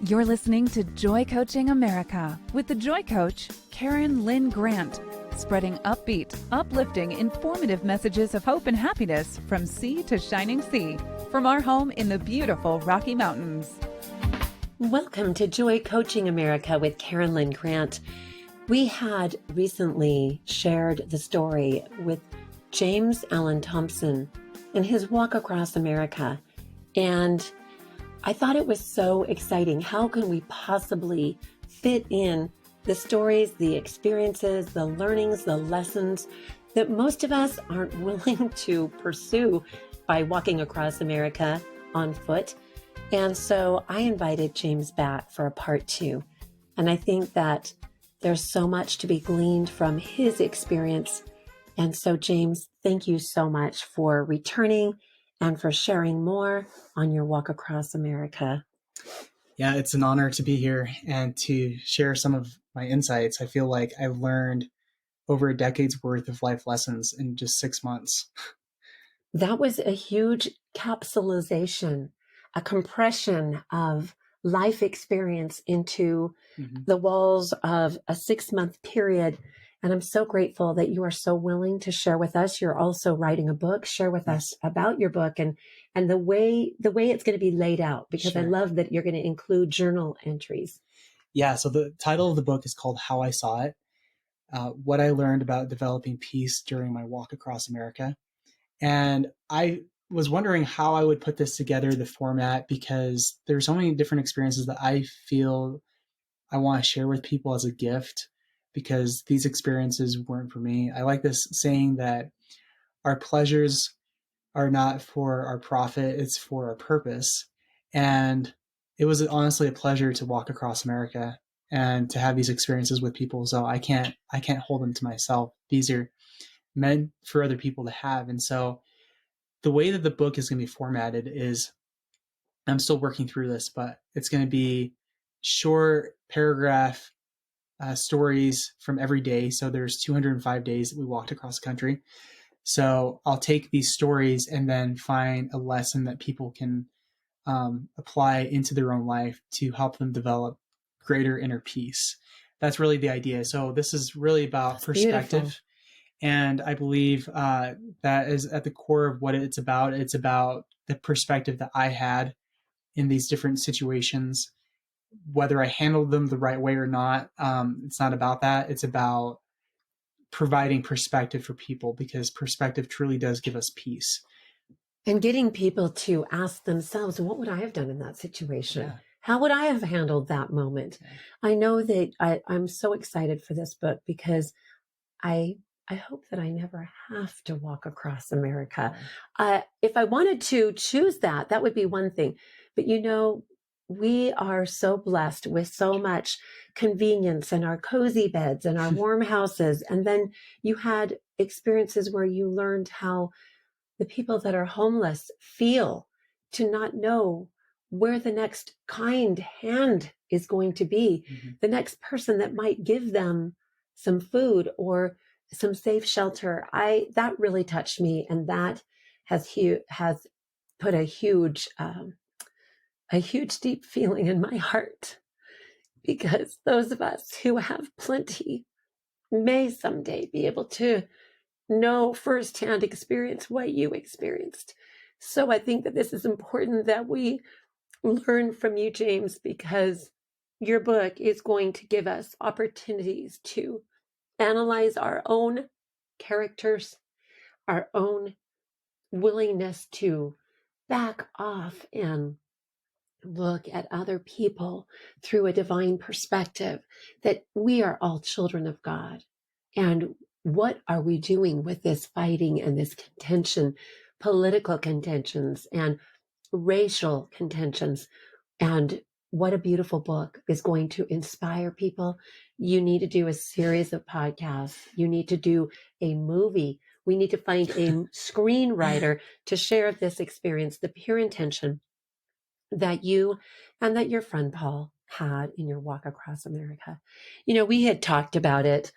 You're listening to Joy Coaching America with the Joy Coach, Karen Lynn Grant, spreading upbeat, uplifting, informative messages of hope and happiness from sea to shining sea, from our home in the beautiful Rocky Mountains. Welcome to Joy Coaching America with Karen Lynn Grant. We had recently shared the story with James Allen Thompson and his walk across America, and I thought it was so exciting. How can we possibly fit in the stories, the experiences, the learnings, the lessons that most of us aren't willing to pursue by walking across America on foot? And so I invited James back for a part 2. And I think that there's so much to be gleaned from his experience. And so, James, thank you so much for returning and for sharing more on your walk across America. Yeah, it's an honor to be here and to share some of my insights. I feel like I've learned over a decade's worth of life lessons in just 6 months. That was a huge capsulization, a compression of life experience into the walls of a 6-month period. And I'm so grateful that you are so willing to share with us. You're also writing a book. Share with us about your book and the way it's going to be laid out, because Sure. I love that you're going to include journal entries. Yeah, so the title of the book is called How I Saw It, What I Learned About Developing Peace During My Walk Across America. And I was wondering how I would put this together, the format, because there's so many different experiences that I feel I want to share with people as a gift, because these experiences weren't for me. I like this saying that our pleasures are not for our profit, it's for our purpose. And it was honestly a pleasure to walk across America and to have these experiences with people. So I can't hold them to myself. These are meant for other people to have. And so the way that the book is going to be formatted is, I'm still working through this, but it's going to be short paragraph stories from every day. So there's 205 days that we walked across the country. So I'll take these stories and then find a lesson that people can apply into their own life to help them develop greater inner peace. That's really the idea. So this is really about perspective. Beautiful. And I believe that is at the core of what it's about. It's about the perspective that I had in these different situations, whether I handled them the right way or not. It's not about that. It's about providing perspective for people, because perspective truly does give us peace. And getting people to ask themselves, what would I have done in that situation? Yeah. How would I have handled that moment? Yeah. I know that I'm so excited for this book because I hope that I never have to walk across America. If I wanted to choose that would be one thing. But we are so blessed with so much convenience and our cozy beds and our warm houses. And then you had experiences where you learned how the people that are homeless feel, to not know where the next kind hand is going to be, the next person that might give them some food or some safe shelter. That really touched me, and that has put a huge deep feeling in my heart, because those of us who have plenty may someday be able to know firsthand experience what you experienced. So I think that this is important that we learn from you, James, because your book is going to give us opportunities to analyze our own characters, our own willingness to back off and look at other people through a divine perspective, that we are all children of God. And what are we doing with this fighting and this contention, political contentions and racial contentions? And what a beautiful book is going to inspire people. You need to do a series of podcasts. You need to do a movie. We need to find a screenwriter to share this experience, the pure intention that you and that your friend Paul had in your walk across America. We had talked about it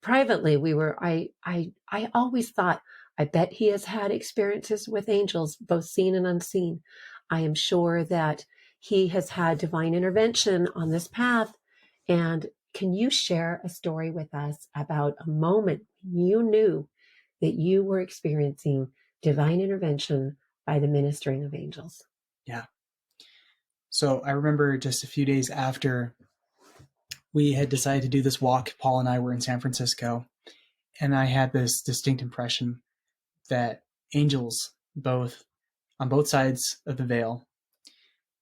privately. I always thought, I bet he has had experiences with angels, both seen and unseen. I am sure that he has had divine intervention on this path. And can you share a story with us about a moment you knew that you were experiencing divine intervention by the ministering of angels? Yeah. So I remember just a few days after we had decided to do this walk, Paul and I were in San Francisco, and I had this distinct impression that angels, both on both sides of the veil,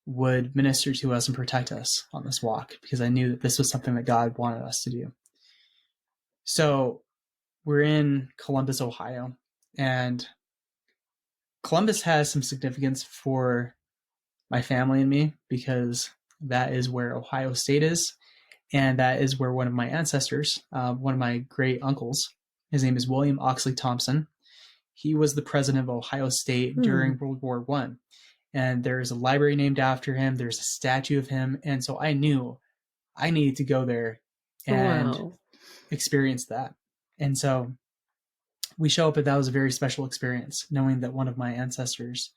would minister to us and protect us on this walk, because I knew that this was something that God wanted us to do. So we're in Columbus, Ohio, and Columbus has some significance for my family and me, because that is where Ohio State is, and that is where one of my ancestors, one of my great uncles, his name is William Oxley Thompson. He was the president of Ohio State during World War I. And there's a library named after him. There's a statue of him. And so I knew I needed to go there and experience that. And so we show up, and that was a very special experience, knowing that one of my ancestors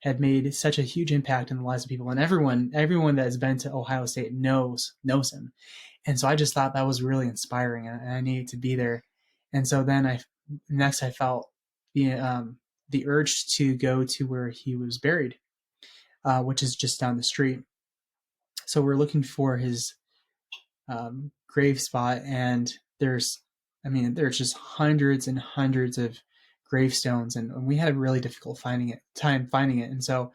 had made such a huge impact in the lives of people. And everyone that has been to Ohio State knows him. And so I just thought that was really inspiring, and I needed to be there. And so then I felt the urge to go to where he was buried, which is just down the street. So we're looking for his grave spot, and there's just hundreds and hundreds of gravestones, and we had a really difficult time finding it. And so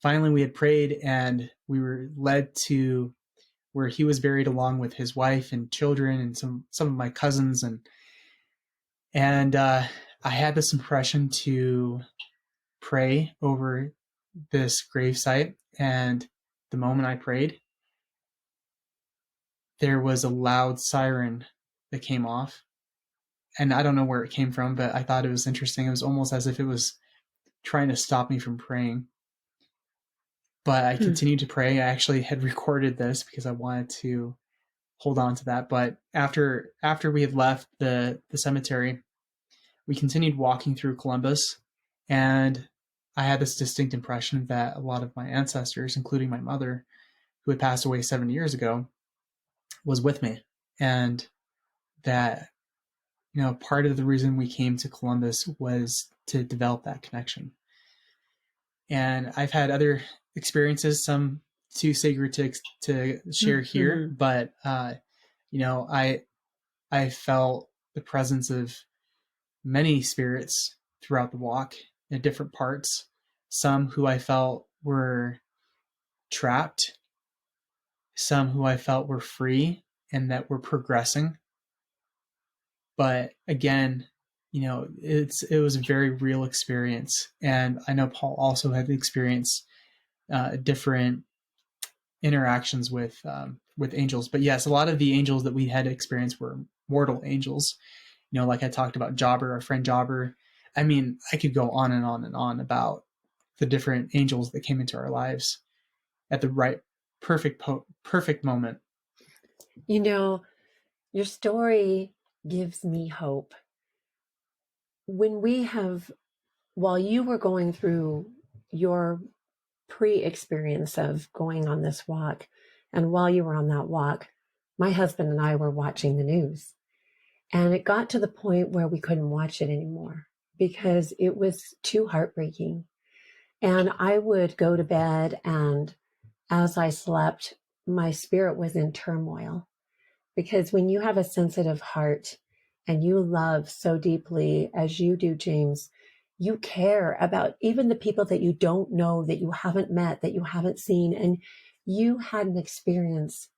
finally we had prayed, and we were led to where he was buried, along with his wife and children and some of my cousins, and I had this impression to pray over this gravesite. And the moment I prayed, there was a loud siren that came off. And I don't know where it came from, but I thought it was interesting. It was almost as if it was trying to stop me from praying. But I continued to pray. I actually had recorded this because I wanted to hold on to that. But after we had left the cemetery, we continued walking through Columbus, and I had this distinct impression that a lot of my ancestors, including my mother, who had passed away 7 years ago, was with me. And that, part of the reason we came to Columbus was to develop that connection. And I've had other experiences, some too sacred to share here, but I felt the presence of many spirits throughout the walk in different parts, some who I felt were trapped, some who I felt were free and that were progressing. But again, it was a very real experience. And I know Paul also had experienced different interactions with angels. But yes, a lot of the angels that we had experienced were mortal angels. Like I talked about Jobber, our friend Jobber. I mean, I could go on and on and on about the different angels that came into our lives at the right, perfect moment. Your story gives me hope. While you were going through your pre-experience of going on this walk, and while you were on that walk, my husband and I were watching the news. And it got to the point where we couldn't watch it anymore because it was too heartbreaking. And I would go to bed, and as I slept, my spirit was in turmoil. Because when you have a sensitive heart and you love so deeply as you do, James, you care about even the people that you don't know, that you haven't met, that you haven't seen. And you had an experience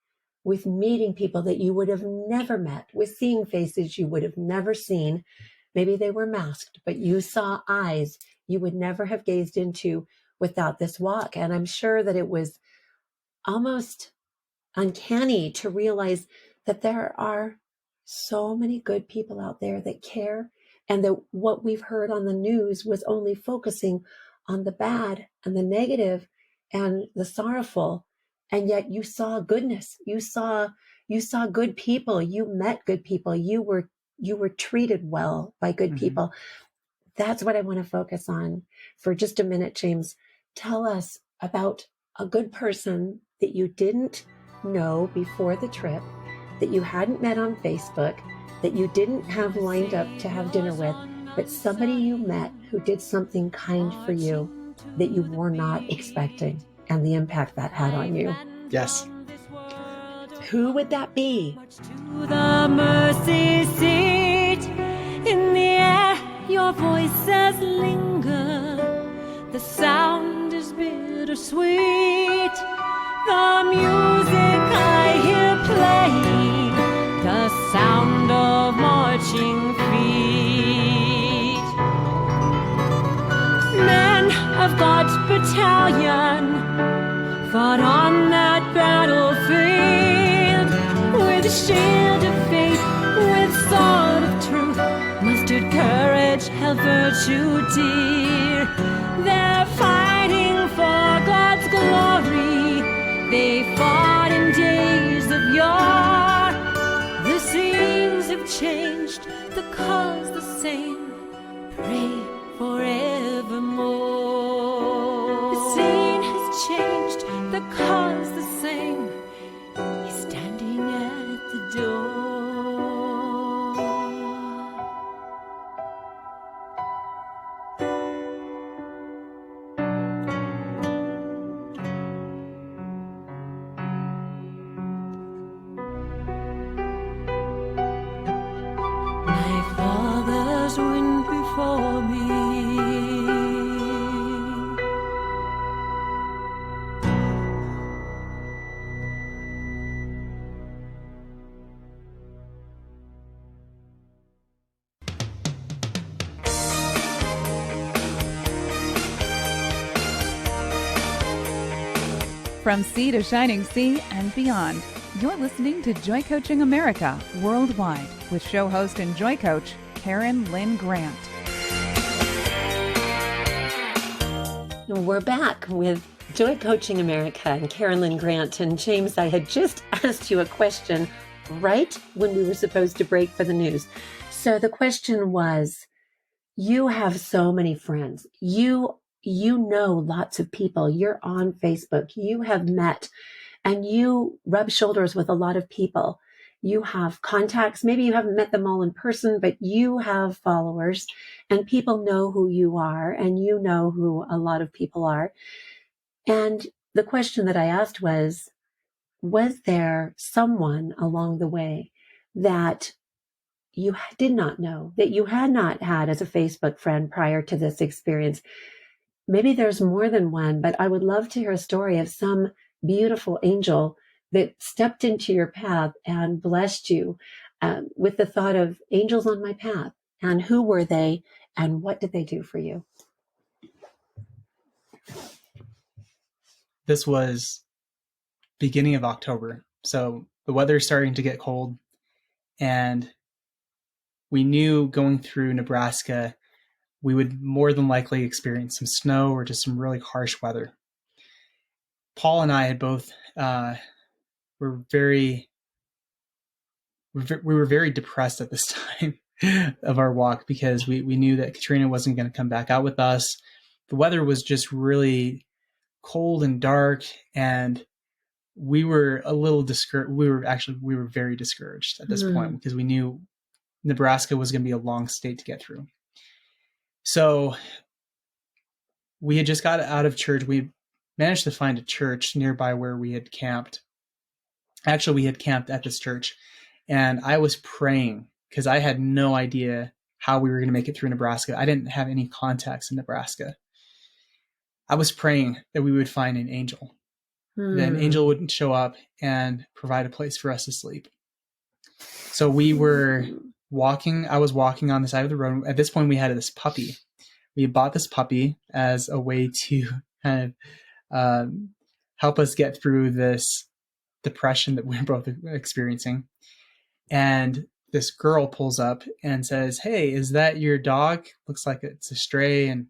with meeting people that you would have never met, with seeing faces you would have never seen. Maybe they were masked, but you saw eyes you would never have gazed into without this walk. And I'm sure that it was almost uncanny to realize that there are so many good people out there that care, and that what we've heard on the news was only focusing on the bad and the negative and the sorrowful. And yet you saw goodness. You saw good people. You met good people. You were treated well by good people. That's what I want to focus on for just a minute, James. Tell us about a good person that you didn't know before the trip, that you hadn't met on Facebook, that you didn't have lined up to have dinner with, but somebody you met who did something kind for you that you were not expecting, and the impact that had on you? Yes. Who would that be? To the mercy seat, in the air your voices linger, the sound is bittersweet, the music I hear playing, the sound of marching feet. Men of God's battalion fought on that battlefield with a shield of faith, with sword of truth, mustered courage, held virtue dear. They're fighting for God's glory. They fought in days of yore. The scenes have changed, the cause the same. Pray forevermore. The scene has changed, the cause the same. He's standing at the door. My fathers went before me. From sea to shining sea and beyond, you're listening to Joy Coaching America Worldwide with show host and Joy Coach, Karen Lynn Grant. We're back with Joy Coaching America and Karen Lynn Grant. And James, I had just asked you a question right when we were supposed to break for the news. So the question was, you have so many friends. You know lots of people. You're on Facebook. You have met and you rub shoulders with a lot of people. You have contacts. Maybe you haven't met them all in person, but you have followers and people know who you are and you know who a lot of people are. And the question that I asked was there someone along the way that you did not know, that you had not had as a Facebook friend prior to this experience? Maybe there's more than one, but I would love to hear a story of some beautiful angel that stepped into your path and blessed you with the thought of angels on my path. And who were they and what did they do for you? This was beginning of October. So the weather's starting to get cold, and we knew going through Nebraska, we would more than likely experience some snow or just some really harsh weather. Paul and I had both were very depressed at this time of our walk because we knew that Katrina wasn't going to come back out with us. The weather was just really cold and dark, and we were a little discouraged. We were very discouraged at this point because we knew Nebraska was going to be a long state to get through. So we had just got out of church. We managed to find a church nearby where we had camped. Actually, we had camped at this church, and I was praying because I had no idea how we were going to make it through Nebraska. I didn't have any contacts in Nebraska. I was praying that we would find an angel. That an angel would show up and provide a place for us to sleep. So we were walking. I was walking on the side of the road. At this point, we had this puppy. We had bought this puppy as a way to kind of help us get through this depression that we were both experiencing. And this girl pulls up and says, "Hey, is that your dog? Looks like it's a stray." And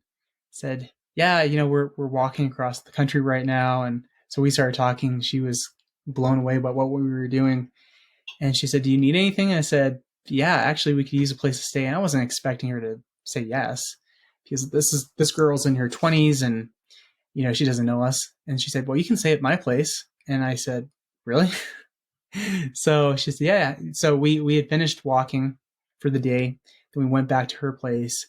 said, "Yeah, we're walking across the country right now." And so we started talking. She was blown away by what we were doing. And she said, "Do you need anything?" And I said, "Yeah, actually, we could use a place to stay." And I wasn't expecting her to say yes, because this girl's in her 20s, and she doesn't know us. And she said, well, you can stay at my place. And I said, really? So she said, yeah. So we had finished walking for the day. Then we went back to her place.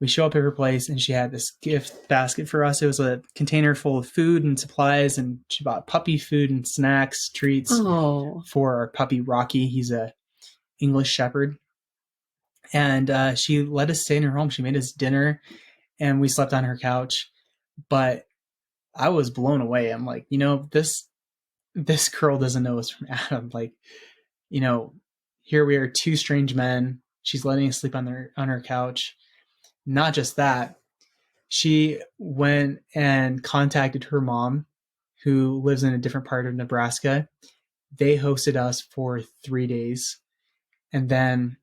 We show up at her place and she had this gift basket for us. It was a container full of food and supplies, and she bought puppy food and snacks, treats for our puppy Rocky. He's a English Shepherd. And she let us stay in her home. She made us dinner and we slept on her couch. But I was blown away. I'm like, this girl doesn't know us from Adam. Like, here we are, two strange men. She's letting us sleep on her couch. Not just that, she went and contacted her mom, who lives in a different part of Nebraska. They hosted us for 3 days, and then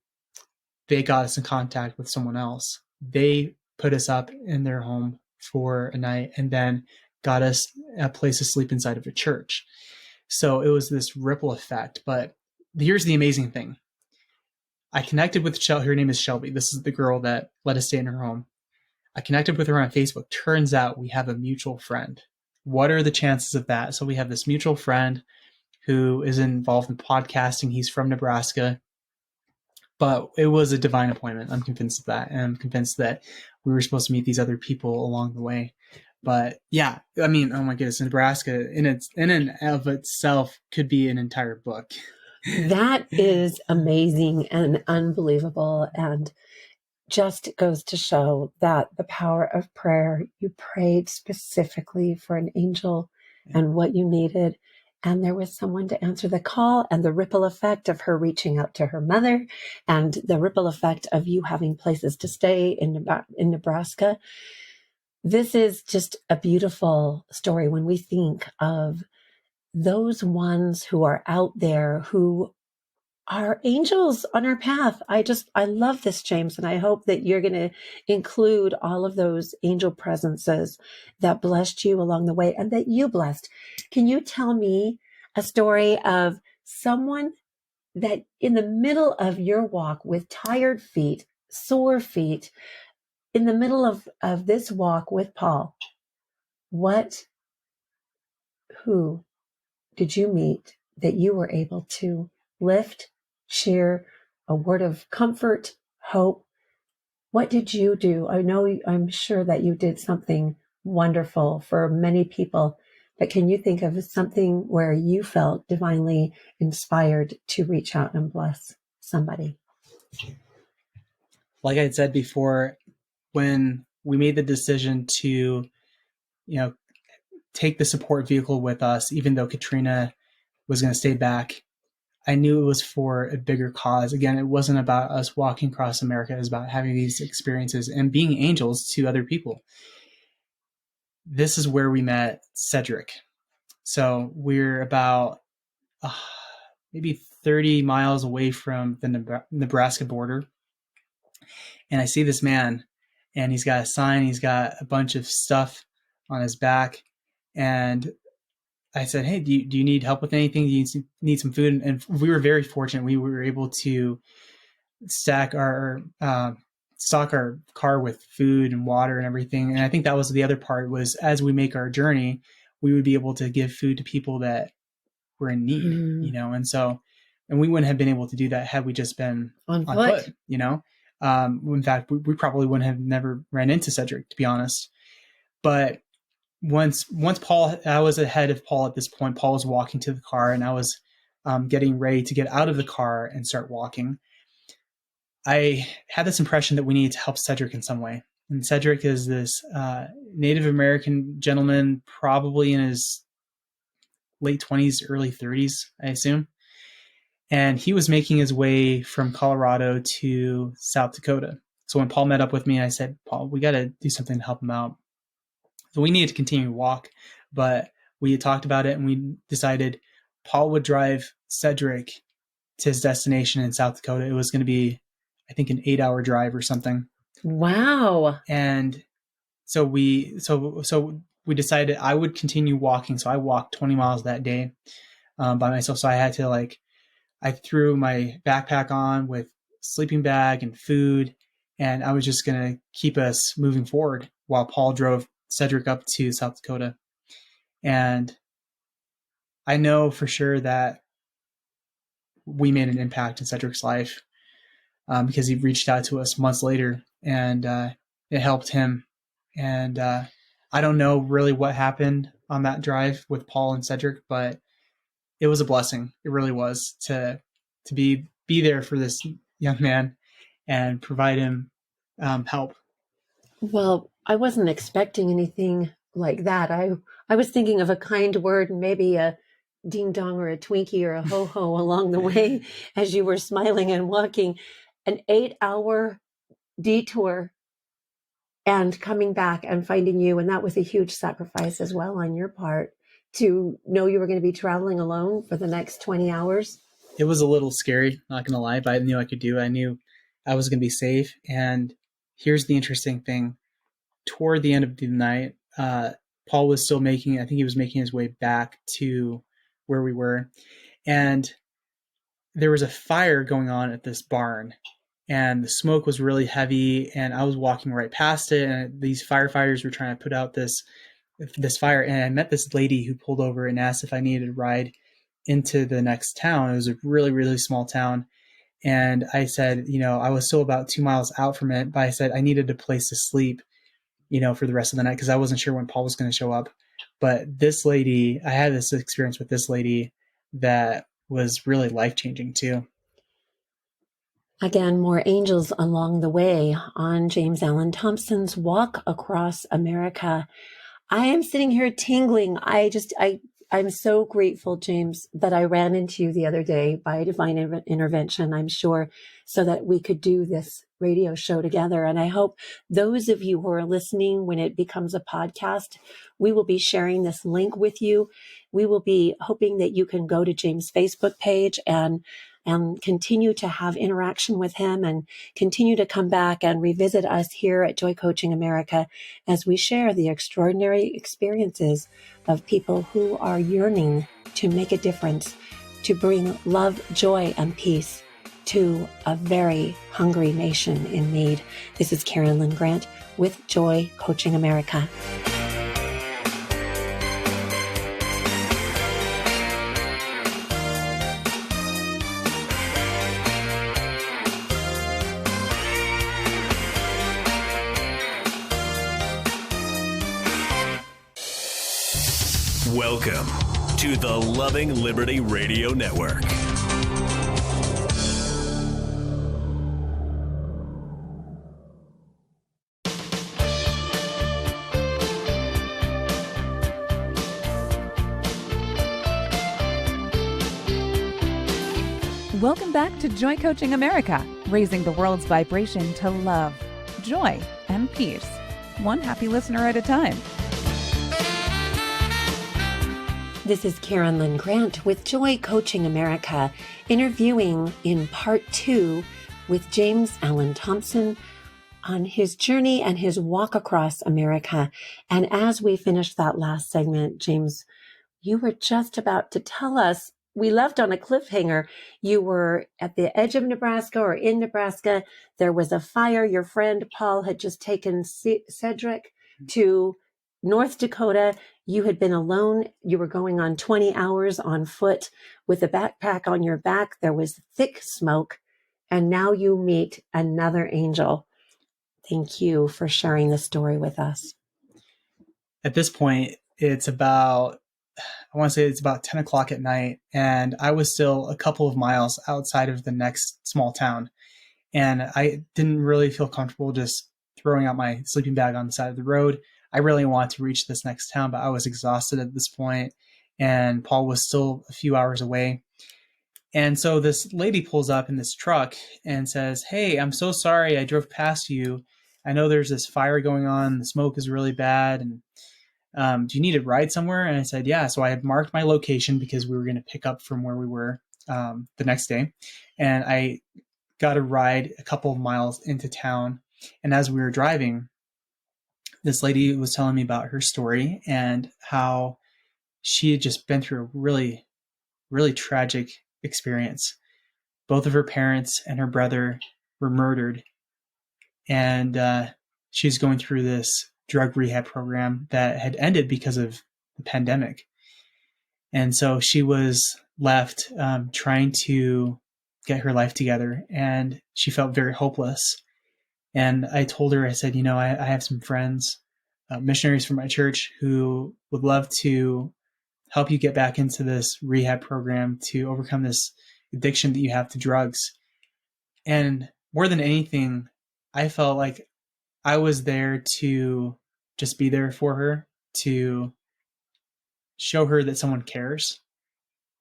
they got us in contact with someone else. They put us up in their home for a night and then got us a place to sleep inside of a church. So it was this ripple effect. But here's the amazing thing. I connected with Shelby. Her name is Shelby. This is the girl that let us stay in her home. I connected with her on Facebook. Turns out we have a mutual friend. What are the chances of that? So we have this mutual friend who is involved in podcasting. He's from Nebraska. But it was a divine appointment. I'm convinced of that. And I'm convinced that we were supposed to meet these other people along the way. But yeah, I mean, oh my goodness, Nebraska in and of itself could be an entire book. That is amazing and unbelievable, and just goes to show that the power of prayer. You prayed specifically for an angel and what you needed, and there was someone to answer the call, and the ripple effect of her reaching out to her mother, and the ripple effect of you having places to stay in Nebraska. This is just a beautiful story when we think of those ones who are out there who are angels on our path. I love this, James, and I hope that you're going to include all of those angel presences that blessed you along the way and that you blessed. Can you tell me a story of someone that in the middle of your walk with tired feet, sore feet, in the middle of this walk with Paul, who did you meet that you were able to lift, cheer, a word of comfort, hope? What did you do? I'm sure that you did something wonderful for many people, but can you think of something where you felt divinely inspired to reach out and bless somebody? Like I had said before, when we made the decision to, take the support vehicle with us, even though Katrina was going to stay back, I knew it was for a bigger cause. Again, it wasn't about us walking across America. It was about having these experiences and being angels to other people. This is where we met Cedric. So we're about maybe 30 miles away from the Nebraska border. And I see this man, and he's got a sign. He's got a bunch of stuff on his back. And I said, hey, do you need help with anything? Do you need some food? And we were very fortunate. We were able to stock our car with food and water and everything. And I think that was the other part, was as we make our journey, we would be able to give food to people that were in need, and we wouldn't have been able to do that had we just been on foot. In fact, we probably wouldn't have never ran into Cedric, to be honest. But once Paul, I was ahead of Paul at this point. Paul was walking to the car, and I was getting ready to get out of the car and start walking. I had this impression that we needed to help Cedric in some way. And Cedric is this Native American gentleman, probably in his late 20s, early 30s, I assume. And he was making his way from Colorado to South Dakota. So when Paul met up with me, I said, Paul, we got to do something to help him out. So we needed to continue to walk, but we had talked about it, and we decided Paul would drive Cedric to his destination in South Dakota. It was going to be, I think, an 8-hour drive or something. Wow. And so we decided I would continue walking. So I walked 20 miles that day by myself. So I had to I threw my backpack on with sleeping bag and food, and I was just going to keep us moving forward while Paul drove Cedric up to South Dakota. And I know for sure that we made an impact in Cedric's life because he reached out to us months later, and it helped him. And I don't know really what happened on that drive with Paul and Cedric, but it was a blessing. It really was to be there for this young man and provide him help. Well, I wasn't expecting anything like that. I was thinking of a kind word and maybe a ding dong or a Twinkie or a ho ho along the way as you were smiling and walking. An 8-hour detour and coming back and finding you. And that was a huge sacrifice as well on your part to know you were going to be traveling alone for the next 20 hours. It was a little scary, not going to lie, but I knew I could do it. I knew I was going to be safe. And here's the interesting thing. Toward the end of the night, Paul was still I think he was making his way back to where we were. And there was a fire going on at this barn. And the smoke was really heavy, and I was walking right past it, and these firefighters were trying to put out this fire. And I met this lady who pulled over and asked if I needed a ride into the next town. It was a really, really small town. And I said, I was still about 2 miles out from it, but I said I needed a place to sleep, for the rest of the night, because I wasn't sure when Paul was going to show up. But this lady, I had this experience with this lady that was really life-changing too. Again, more angels along the way on James Allen Thompson's Walk Across America. I am sitting here tingling. I'm so grateful, James, that I ran into you the other day by divine intervention, I'm sure, so that we could do this radio show together. And I hope those of you who are listening, when it becomes a podcast, we will be sharing this link with you. We will be hoping that you can go to James' Facebook page and continue to have interaction with him and continue to come back and revisit us here at Joy Coaching America as we share the extraordinary experiences of people who are yearning to make a difference, to bring love, joy, and peace to a very hungry nation in need. This is Karen Lynn Grant with Joy Coaching America. Welcome to the Loving Liberty Radio Network. Welcome back to Joy Coaching America, raising the world's vibration to love, joy, and peace, one happy listener at a time. This is Karen Lynn Grant with Joy Coaching America, interviewing in part 2 with James Allen Thompson on his journey and his walk across America. And as we finished that last segment, James, you were just about to tell us, we left on a cliffhanger. You were at the edge of Nebraska or in Nebraska. There was a fire. Your friend Paul had just taken Cedric to North Dakota. You had been alone. You were going on 20 hours on foot with a backpack on your back. There was thick smoke. And now you meet another angel. Thank you for sharing the story with us. At this point, it's about 10 o'clock at night. And I was still a couple of miles outside of the next small town. And I didn't really feel comfortable just throwing out my sleeping bag on the side of the road. I really wanted to reach this next town, but I was exhausted at this point, and Paul was still a few hours away. And so this lady pulls up in this truck and says, "Hey, I'm so sorry I drove past you. I know there's this fire going on. The smoke is really bad. And do you need a ride somewhere?" And I said, "Yeah." So I had marked my location because we were going to pick up from where we were the next day. And I got a ride a couple of miles into town. And as we were driving, this lady was telling me about her story and how she had just been through a really, really tragic experience. Both of her parents and her brother were murdered. And she's going through this drug rehab program that had ended because of the pandemic. And so she was left trying to get her life together, and she felt very hopeless. And I told her, I said, I have some friends, missionaries from my church, who would love to help you get back into this rehab program to overcome this addiction that you have to drugs. And more than anything, I felt like I was there to just be there for her, to show her that someone cares.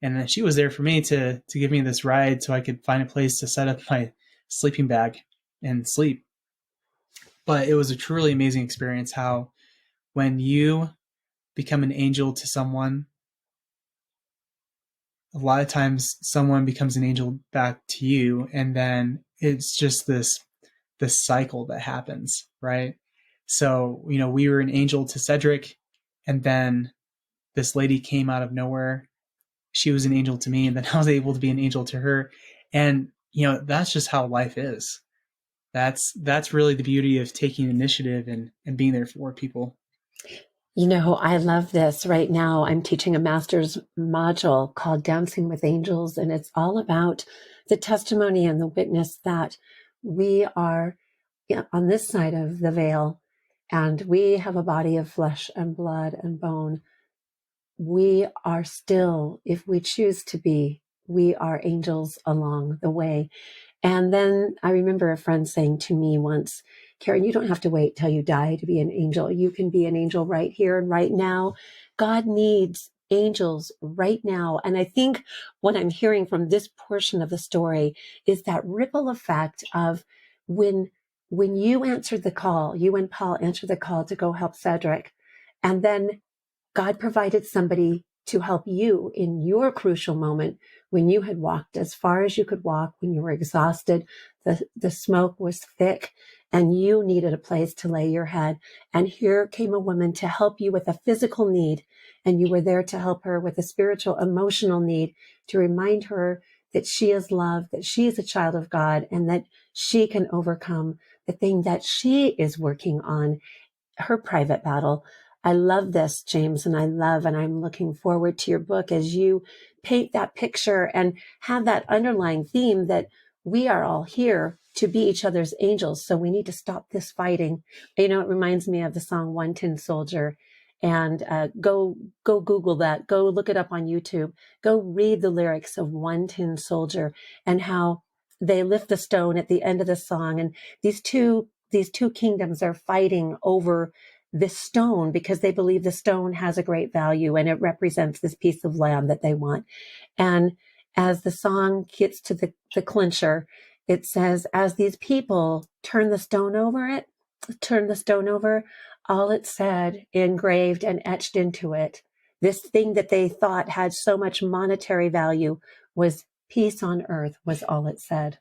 And then she was there for me to give me this ride so I could find a place to set up my sleeping bag and sleep. But it was a truly amazing experience how when you become an angel to someone, a lot of times someone becomes an angel back to you, and then it's just this cycle that happens, right? So, we were an angel to Cedric, and then this lady came out of nowhere. She was an angel to me, and then I was able to be an angel to her. And, that's just how life is. That's really the beauty of taking initiative and being there for people. I love this. Right now, I'm teaching a master's module called Dancing with Angels, and it's all about the testimony and the witness that we are on this side of the veil, and we have a body of flesh and blood and bone. We are still, if we choose to be, we are angels along the way. And then I remember a friend saying to me once, Karen, you don't have to wait till you die to be an angel. You can be an angel right here and right now. God needs angels right now. And I think what I'm hearing from this portion of the story is that ripple effect of when you answered the call, you and Paul answered the call to go help Cedric, and then God provided somebody to help you in your crucial moment when you had walked as far as you could walk, when you were exhausted, the smoke was thick, and you needed a place to lay your head. And here came a woman to help you with a physical need, and you were there to help her with a spiritual, emotional need, to remind her that she is loved, that she is a child of God, and that she can overcome the thing that she is working on, her private battle. I love this, James, and I'm looking forward to your book as you paint that picture and have that underlying theme that we are all here to be each other's angels. So we need to stop this fighting. It reminds me of the song One Tin Soldier. And go Google that. Go look it up on YouTube. Go read the lyrics of One Tin Soldier and how they lift the stone at the end of the song. And these two kingdoms are fighting over this stone because they believe the stone has a great value and it represents this piece of land that they want. And as the song gets to the clincher, it says, as these people turn the stone over, all it said, engraved and etched into it, this thing that they thought had so much monetary value, was peace on earth, was all it said.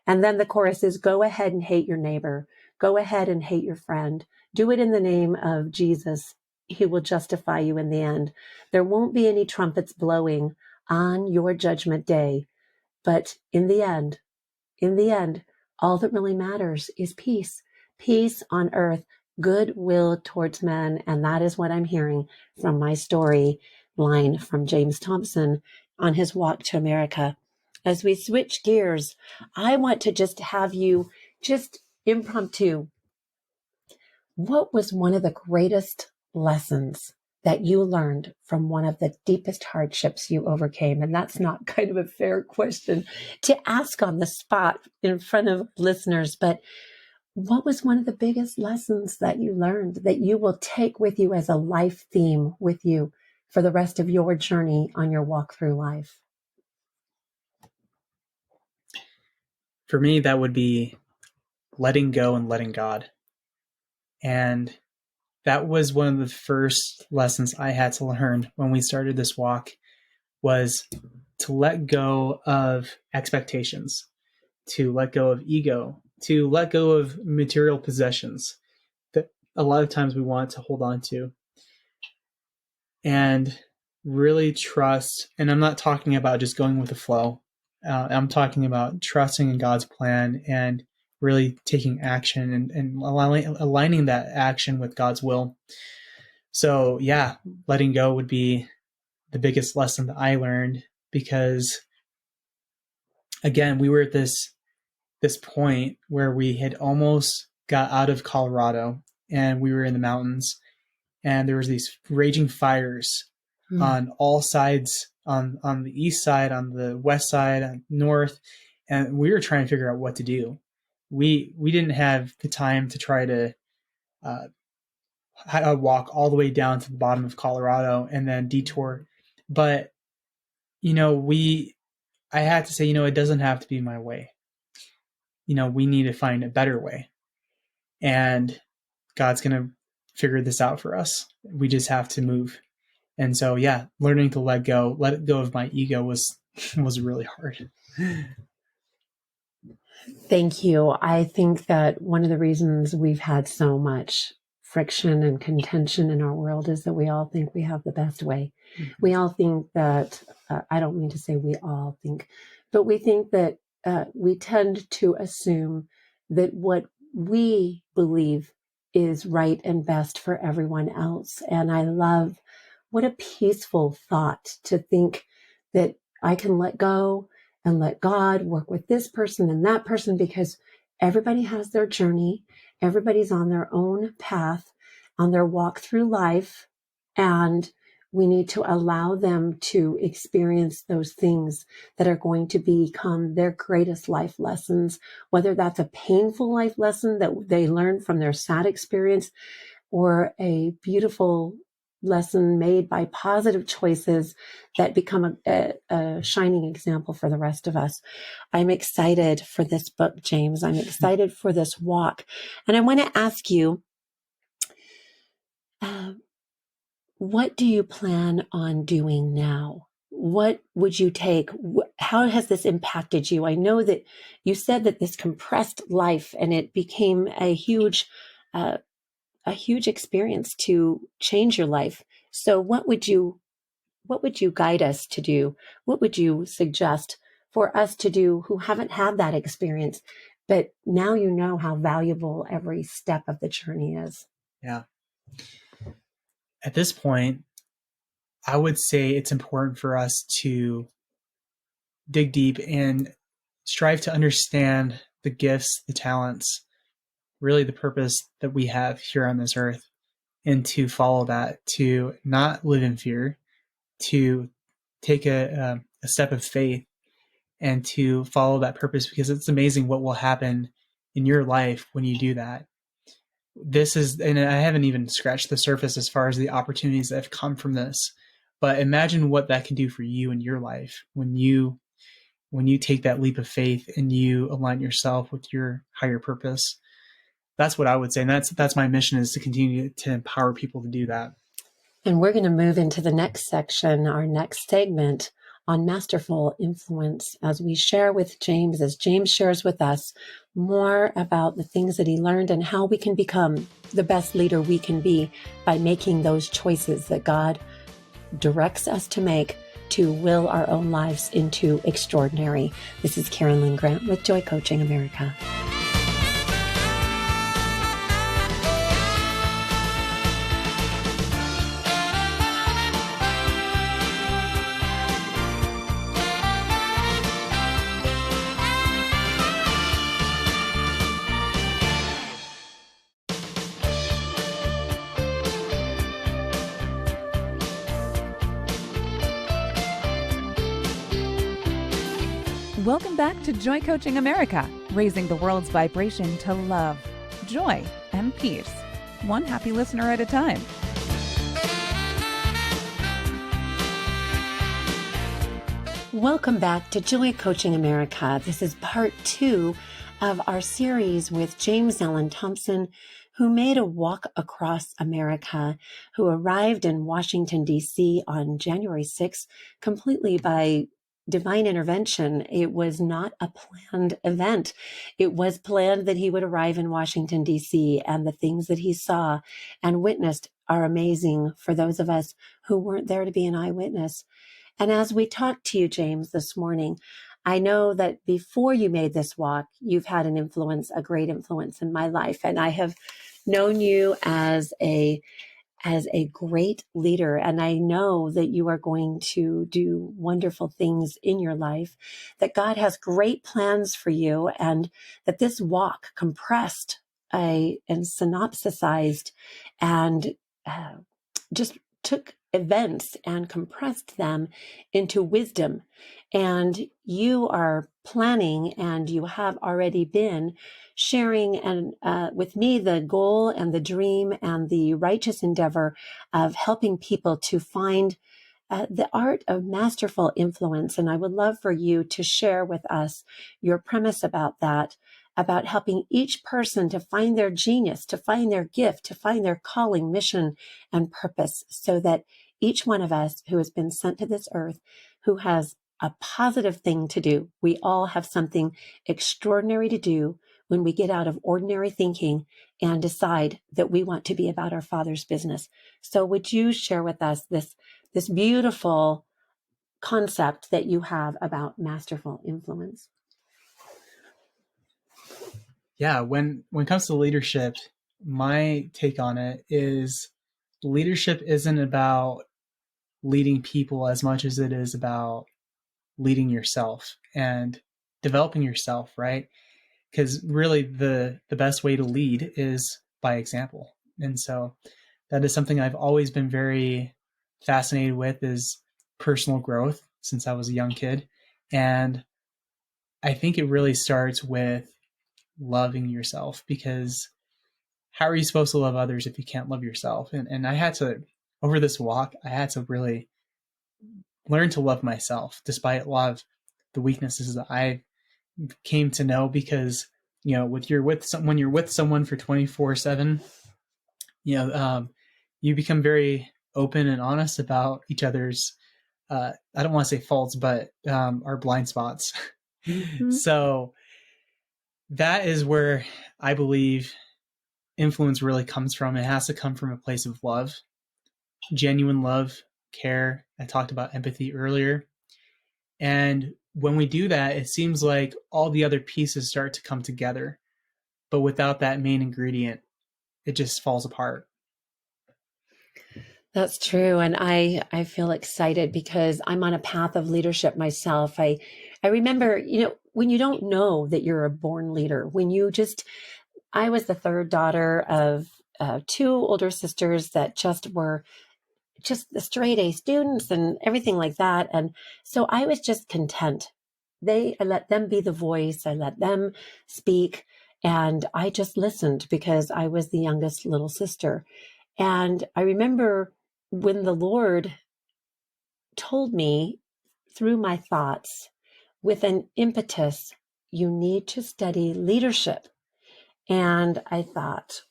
And then the chorus is, go ahead and hate your neighbor. Go ahead and hate your friend. Do it in the name of Jesus. He will justify you in the end. There won't be any trumpets blowing on your judgment day. But in the end, all that really matters is peace. Peace on earth, goodwill towards men. And that is what I'm hearing from my story line from James Thompson on his walk to America. As we switch gears, I want to just have you just impromptu. What was one of the greatest lessons that you learned from one of the deepest hardships you overcame? And that's not kind of a fair question to ask on the spot in front of listeners, but what was one of the biggest lessons that you learned that you will take with you as a life theme with you for the rest of your journey on your walk through life? For me, that would be letting go and letting God. And that was one of the first lessons I had to learn when we started this walk, was to let go of expectations, to let go of ego, to let go of material possessions that a lot of times we want to hold on to, and really trust. And I'm not talking about just going with the flow. I'm talking about trusting in God's plan and really taking action and aligning that action with God's will. So yeah, letting go would be the biggest lesson that I learned, because again, we were at this point where we had almost got out of Colorado and we were in the mountains, and there was these raging fires on all sides, on the east side, on the west side, on north, and we were trying to figure out what to do. We didn't have the time to try to walk all the way down to the bottom of Colorado and then detour. But, I had to say, it doesn't have to be my way. We need to find a better way. And God's going to figure this out for us. We just have to move. And so, yeah, learning to let go of my ego was really hard. Thank you. I think that one of the reasons we've had so much friction and contention in our world is that we all think we have the best way. Mm-hmm. We all think that, I don't mean to say we all think, but we think that we tend to assume that what we believe is right and best for everyone else. And I love, what a peaceful thought to think that I can let go and let God work with this person and that person, because everybody has their journey. Everybody's on their own path, on their walk through life. And we need to allow them to experience those things that are going to become their greatest life lessons, whether that's a painful life lesson that they learn from their sad experience, or a beautiful lesson made by positive choices that become a shining example for the rest of us. I'm excited for this book, James. I'm excited for this walk. And I want to ask you, what do you plan on doing now? What would you take? How has this impacted you? I know that you said that this compressed life, and it became a huge experience to change your life. So what would you guide us to do? What would you suggest for us to do who haven't had that experience, but now you know how valuable every step of the journey is? Yeah. At this point, I would say it's important for us to dig deep and strive to understand the gifts, the talents, really the purpose that we have here on this earth, and to follow that, to not live in fear, to take a step of faith and to follow that purpose, because it's amazing what will happen in your life when you do that. And I haven't even scratched the surface as far as the opportunities that have come from this, but imagine what that can do for you in your life when you take that leap of faith and you align yourself with your higher purpose. That's what I would say. And that's my mission, is to continue to empower people to do that. And we're going to move into the next section, our next segment on masterful influence, as we share with James, as James shares with us more about the things that he learned and how we can become the best leader we can be by making those choices that God directs us to make to will our own lives into extraordinary. This is Karen Lynn Grant with Joy Coaching America. Welcome back to Joy Coaching America, raising the world's vibration to love, joy, and peace, one happy listener at a time. Welcome back to Joy Coaching America. This is part 2 of our series with James Allen Thompson, who made a walk across America, who arrived in Washington, D.C. on January 6th, completely by divine intervention. It was not a planned event. It was planned that he would arrive in Washington, D.C., and the things that he saw and witnessed are amazing for those of us who weren't there to be an eyewitness. And as we talked to you, James, this morning, I know that before you made this walk, you've had an influence, a great influence in my life. And I have known you as a great leader. And I know that you are going to do wonderful things in your life, that God has great plans for you, and that this walk compressed and synopsisized and just took events and compressed them into wisdom. And you are planning, and you have already been sharing and with me the goal and the dream and the righteous endeavor of helping people to find the art of masterful influence. And I would love for you to share with us your premise about that, about helping each person to find their genius, to find their gift, to find their calling, mission, and purpose, so that each one of us who has been sent to this earth, who has a positive thing to do, we all have something extraordinary to do when we get out of ordinary thinking and decide that we want to be about our Father's business. So would you share with us this beautiful concept that you have about masterful influence? Yeah, when it comes to leadership, my take on it is leadership isn't about leading people as much as it is about leading yourself and developing yourself, right? Because really the best way to lead is by example. And so that is something I've always been very fascinated with, is personal growth since I was a young kid. And I think it really starts with loving yourself, because how are you supposed to love others if you can't love yourself? And I had to, over this walk, I had to really learn to love myself, despite a lot of the weaknesses that I came to know. Because, you know, when you're with someone for 24/7, you know, you become very open and honest about each other's, I don't want to say faults, but our blind spots. Mm-hmm. So that is where I believe influence really comes from. It has to come from a place of love, genuine love, care. I talked about empathy earlier. And when we do that, it seems like all the other pieces start to come together. But without that main ingredient, it just falls apart. That's true. And I feel excited because I'm on a path of leadership myself. I remember, you know, when you don't know that you're a born leader, I was the third daughter of two older sisters that were the straight A students and everything like that. And so I was just content. I let them be the voice. I let them speak. And I just listened because I was the youngest little sister. And I remember when the Lord told me through my thoughts with an impetus, you need to study leadership. And I thought,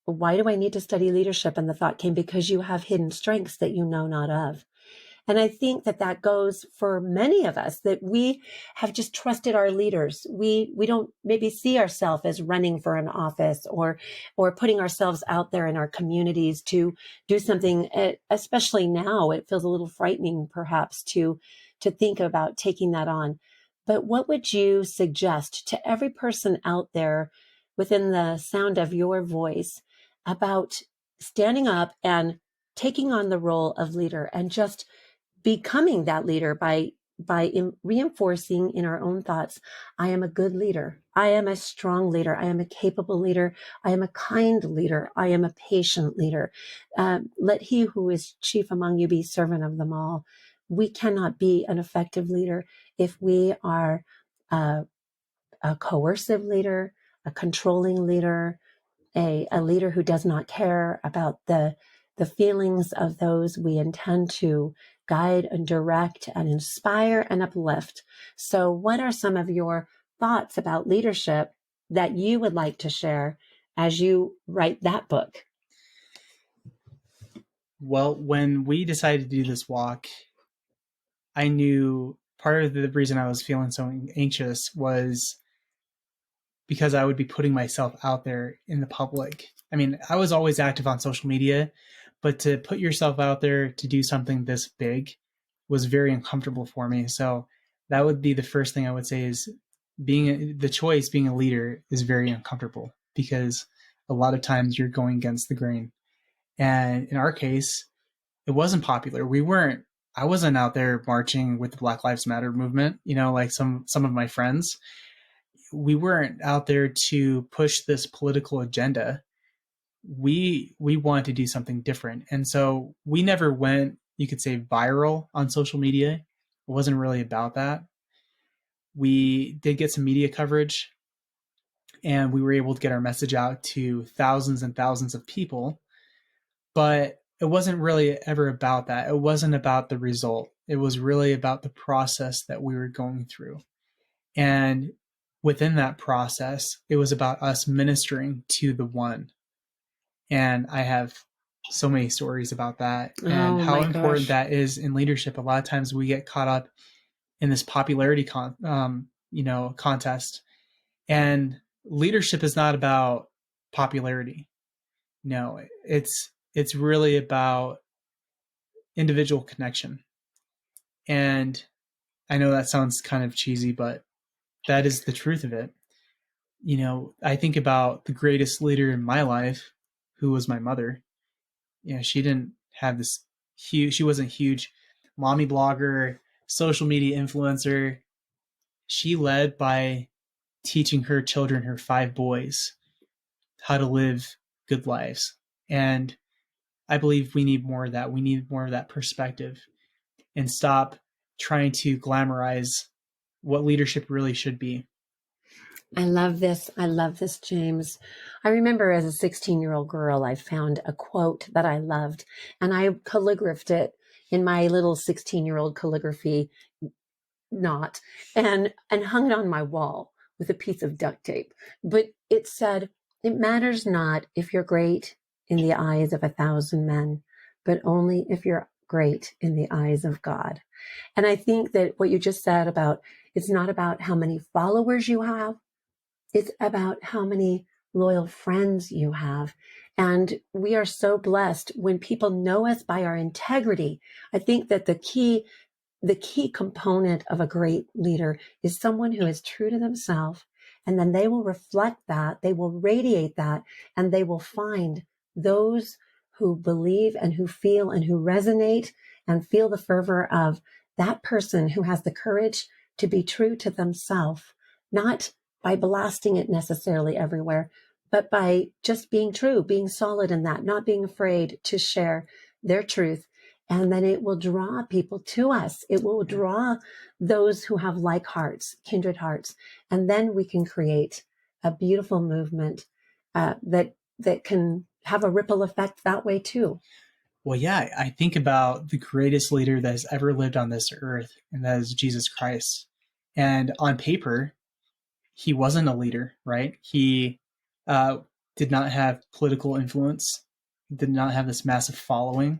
why do I need to study leadership? And the thought came, because you have hidden strengths that you know not of. And I think that goes for many of us, that we have just trusted our leaders. We don't maybe see ourselves as running for an office or putting ourselves out there in our communities to do something. Especially now, it feels a little frightening, perhaps, to think about taking that on. But what would you suggest to every person out there within the sound of your voice about standing up and taking on the role of leader and just becoming that leader by reinforcing in our own thoughts, I am a good leader. I am a strong leader. I am a capable leader. I am a kind leader. I am a patient leader. Let he who is chief among you be servant of them all. We cannot be an effective leader if we are a coercive leader, a controlling leader, a leader who does not care about the feelings of those we intend to guide and direct and inspire and uplift. So what are some of your thoughts about leadership that you would like to share as you write that book? Well, when we decided to do this walk, I knew part of the reason I was feeling so anxious was because I would be putting myself out there in the public. I mean, I was always active on social media, but to put yourself out there to do something this big was very uncomfortable for me. So that would be the first thing I would say is being a leader is very uncomfortable because a lot of times you're going against the grain. And in our case, it wasn't popular. I wasn't out there marching with the Black Lives Matter movement, like some of my friends. We weren't out there to push this political agenda. We wanted to do something different. And so we never went, you could say, viral on social media. It wasn't really about that. We did get some media coverage, and we were able to get our message out to thousands and thousands of people, but it wasn't really ever about that. It wasn't about the result. It was really about the process that we were going through. And within that process, it was about us ministering to the one. And I have so many stories about that and how important that is in leadership. A lot of times we get caught up in this popularity contest, and leadership is not about popularity. No, it's really about individual connection. And I know that sounds kind of cheesy, but that is the truth of it. I think about the greatest leader in my life, who was my mother. She didn't have this she wasn't a huge mommy blogger, social media influencer. She led by teaching her children, her 5 boys, how to live good lives. And I believe we need more of that. We need more of that perspective and stop trying to glamorize what leadership really should be. I love this. I love this, James. I remember as a 16-year-old girl, I found a quote that I loved, and I calligraphed it in my little 16-year-old calligraphy knot and hung it on my wall with a piece of duct tape. But it said, "It matters not if you're great in the eyes of 1,000 men, but only if you're great in the eyes of God." And I think that what you just said about, it's not about how many followers you have, it's about how many loyal friends you have. And we are so blessed when people know us by our integrity. I think that the key component of a great leader is someone who is true to themselves, and then they will reflect that, they will radiate that, and they will find those who believe and who feel and who resonate and feel the fervor of that person who has the courage to be true to themselves, not by blasting it necessarily everywhere, but by just being true, being solid in that, not being afraid to share their truth. And then it will draw people to us. It will draw those who have like hearts, kindred hearts. And then we can create a beautiful movement that can have a ripple effect that way too. Well, yeah, I think about the greatest leader that has ever lived on this earth, and that is Jesus Christ. And on paper, he wasn't a leader, right? He did not have political influence, did not have this massive following.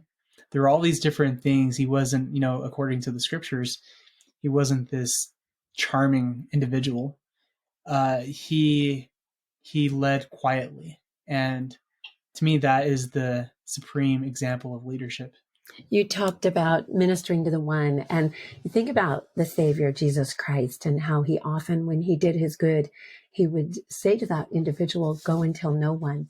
There were all these different things. He wasn't, according to the scriptures, he wasn't this charming individual. He led quietly. And to me, that is the supreme example of leadership. You talked about ministering to the one, and you think about the Savior, Jesus Christ, and how he often, when he did his good, he would say to that individual, "Go and tell no one."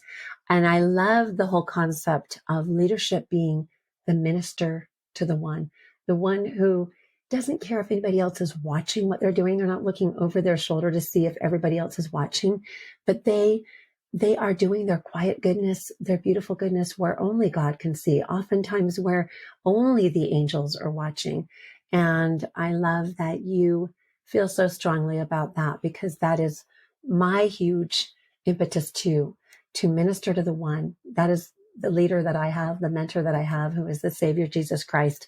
And I love the whole concept of leadership being the minister to the one who doesn't care if anybody else is watching what they're doing. They're not looking over their shoulder to see if everybody else is watching, but they are doing their quiet goodness, their beautiful goodness where only God can see, oftentimes where only the angels are watching. And I love that you feel so strongly about that, because that is my huge impetus to minister to the one. That is the leader that I have, the mentor that I have, who is the Savior, Jesus Christ.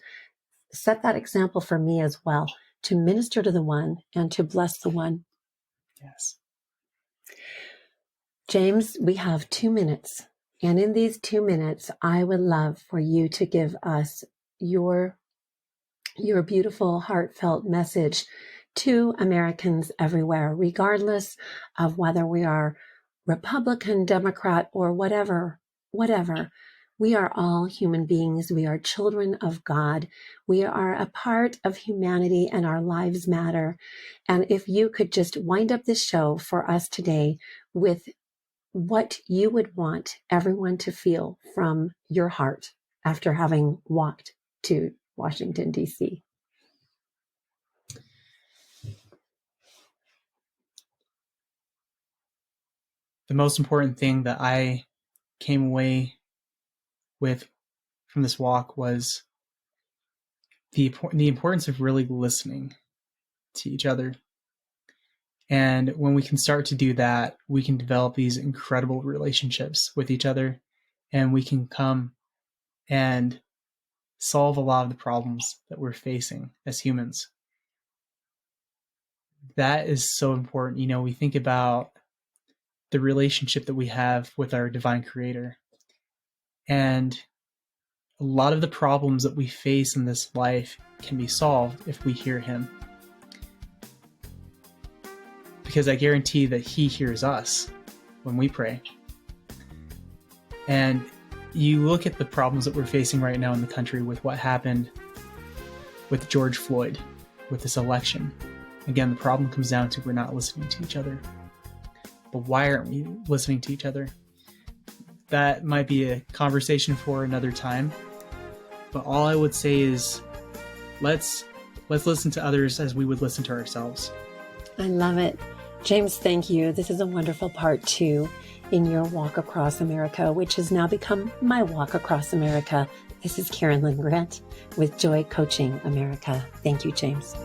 Set that example for me as well, to minister to the one and to bless the one. Yes. James, we have 2 minutes. And in these 2 minutes, I would love for you to give us your beautiful, heartfelt message to Americans everywhere, regardless of whether we are Republican, Democrat, or whatever. We are all human beings. We are children of God. We are a part of humanity, and our lives matter. And if you could just wind up this show for us today with what you would want everyone to feel from your heart after having walked to Washington, D.C. The most important thing that I came away with from this walk was the importance of really listening to each other. And when we can start to do that, we can develop these incredible relationships with each other, and we can come and solve a lot of the problems that we're facing as humans. That is so important. You know, we think about the relationship that we have with our divine creator. And a lot of the problems that we face in this life can be solved if we hear him. Because I guarantee that he hears us when we pray. And you look at the problems that we're facing right now in the country with what happened with George Floyd, with this election. Again, the problem comes down to we're not listening to each other. But why aren't we listening to each other? That might be a conversation for another time. But all I would say is let's listen to others as we would listen to ourselves. I love it. James, thank you. This is a wonderful part 2 in your walk across America, which has now become my walk across America. This is Karen Lynn Grant with Joy Coaching America. Thank you, James.